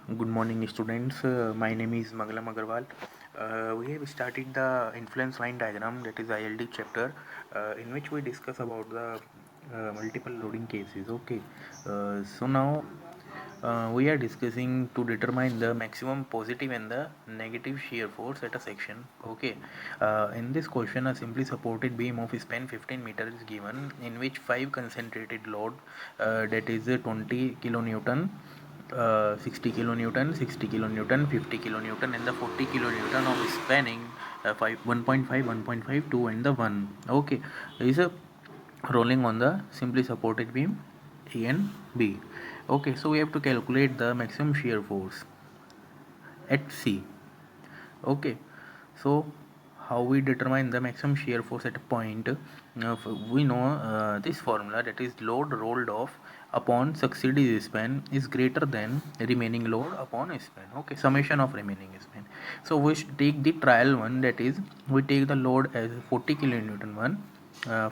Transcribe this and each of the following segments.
Good morning, students. My name is Magalam Agarwal. We have started the influence line diagram, that is ILD chapter, in which we discuss about the multiple loading cases. Okay. So now we are discussing to determine the maximum positive and the negative shear force at a section. Okay. In this question, a simply supported beam of span 15 meter is given, in which 5 concentrated load, that is 20 kilonewton, 60 kilonewton, 60 kilonewton, 50 kilonewton, and the 40 kilonewton of spanning 5, 1.5, 1.5, 2, and the 1. Okay, is a rolling on the simply supported beam A and B. Okay, so we have to calculate the maximum shear force at C. Okay, so how we determine the maximum shear force at a point? We know this formula, that is load rolled off upon succeeding span is greater than remaining load upon span. Okay, summation of remaining span. So we should take the trial one, that is we take the load as 40 kilonewton one,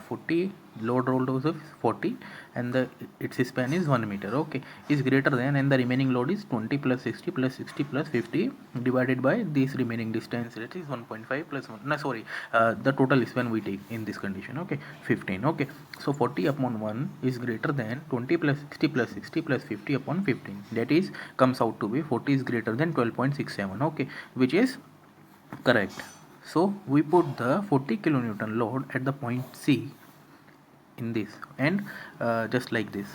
40 load rolled over 40, and the its span is 1 meter. Okay, is greater than, and the remaining load is 20 plus 60 plus 60 plus 50 divided by this remaining distance, that is 1.5 plus 1, no sorry, the total span we take in this condition. Okay, 15. Okay, so 40 upon 1 is greater than 20 plus 60 plus 60 plus 50 upon 15, that is comes out to be 40 is greater than 12.67. Okay, which is correct. So we put the 40 kilonewton load at the point C in this, and just like this,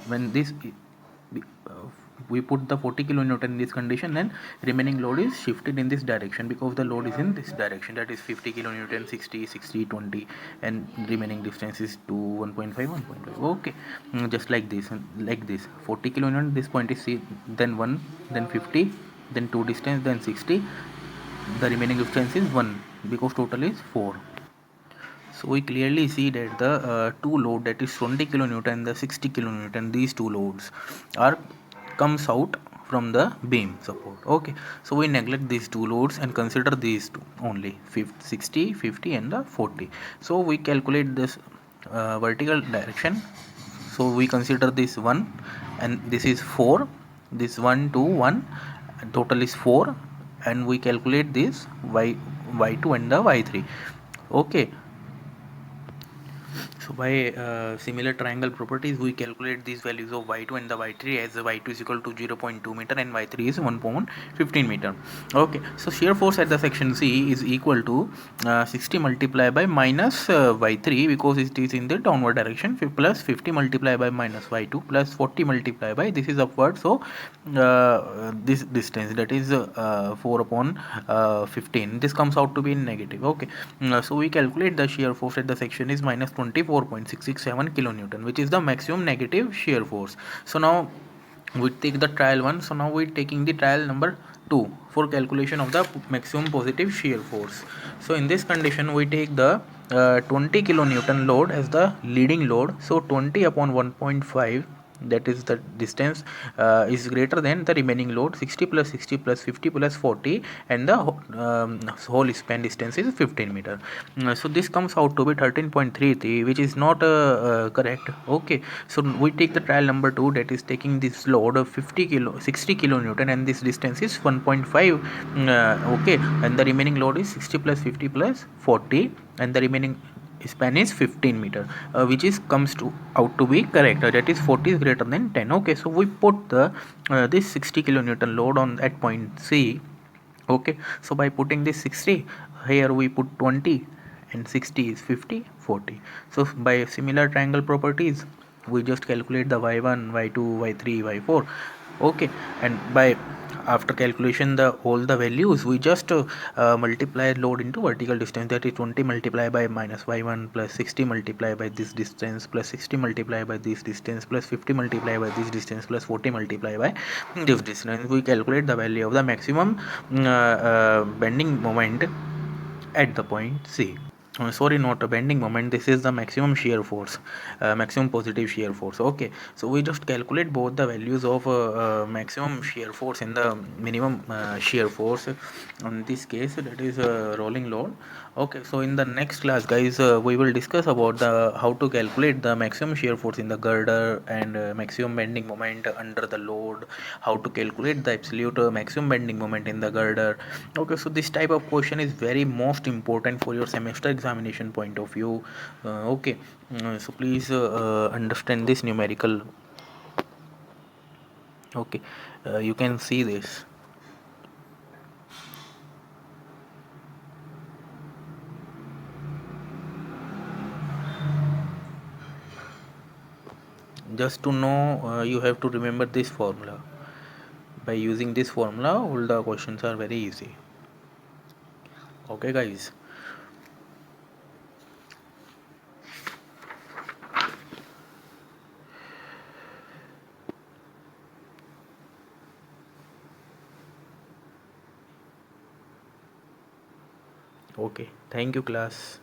when this uh, we put the 40 kilonewton in this condition, then remaining load is shifted in this direction because the load is in this direction, that is 50 kilonewton, 60, 60, 20, and remaining distance is to 1.5, 1.5. Okay, just like this, 40 kilonewton, this point is C, then 1, then 50, then 2 distance, then 60, the remaining distance is 1 because total is 4. So we clearly see that the two load, that is 20 kilonewton and the 60 kilonewton, these two loads are comes out from the beam support. Okay, so we neglect these two loads and consider these two only, 50, 60, 50, and the 40. So we calculate this vertical direction. So we consider this 1 and this is 4, this 1 2 1, total is 4, and we calculate this y2 and the y3. Okay, so by similar triangle properties, we calculate these values of y2 and the y3, as the y2 is equal to 0.2 meter and y3 is 1.15 meter. Okay, so shear force at the section C is equal to 60 multiplied by minus y3 because it is in the downward direction, plus 50 multiplied by minus y2 plus 40 multiplied by, this is upward, so this distance, that is 4 upon 15, this comes out to be negative. Okay, so we calculate the shear force at the section is minus 24.667 kilonewton, which is the maximum negative shear force. So now we take the trial one, so now we're taking the trial number 2 for calculation of the maximum positive shear force. So in this condition we take the 20 kilonewton load as the leading load, so 20 upon 1.5, that is the distance, is greater than the remaining load 60 plus 60 plus 50 plus 40, and the whole span distance is 15 meter. So this comes out to be 13.33, which is not correct. Okay, so we take the trial number 2, that is taking this load of 60 kilonewton, and this distance is 1.5. Okay, and the remaining load is 60 plus 50 plus 40, and the remaining span is 15 meter, which is comes to out to be correct, that is 40 is greater than 10. Okay, so we put the this 60 kilonewton load on at point C. Okay, so by putting this 60 here, we put 20, and 60 is 50, 40. So by similar triangle properties, we just calculate the y1, y2, y3, y4. Okay, and by after calculation the all the values, we just multiply load into vertical distance, that is 20 multiplied by minus y1 plus 60 multiplied by this distance plus 60 multiplied by this distance plus 50 multiplied by this distance plus 40 multiplied by this distance. We calculate the value of the maximum bending moment at the point C. Sorry, not a bending moment, this is the maximum shear force, maximum positive shear force. Okay, so we just calculate both the values of maximum shear force and the minimum shear force. In this case, that is rolling load. Okay, so in the next class, guys, we will discuss about the how to calculate the maximum shear force in the girder and maximum bending moment under the load. How to calculate the absolute maximum bending moment in the girder. Okay, so this type of question is very most important for your semester examination point of view. Okay, so please understand this numerical. Okay, you can see this. Just to know, you have to remember this formula. By using this formula, all the questions are very easy. Okay, guys. Okay, thank you, class.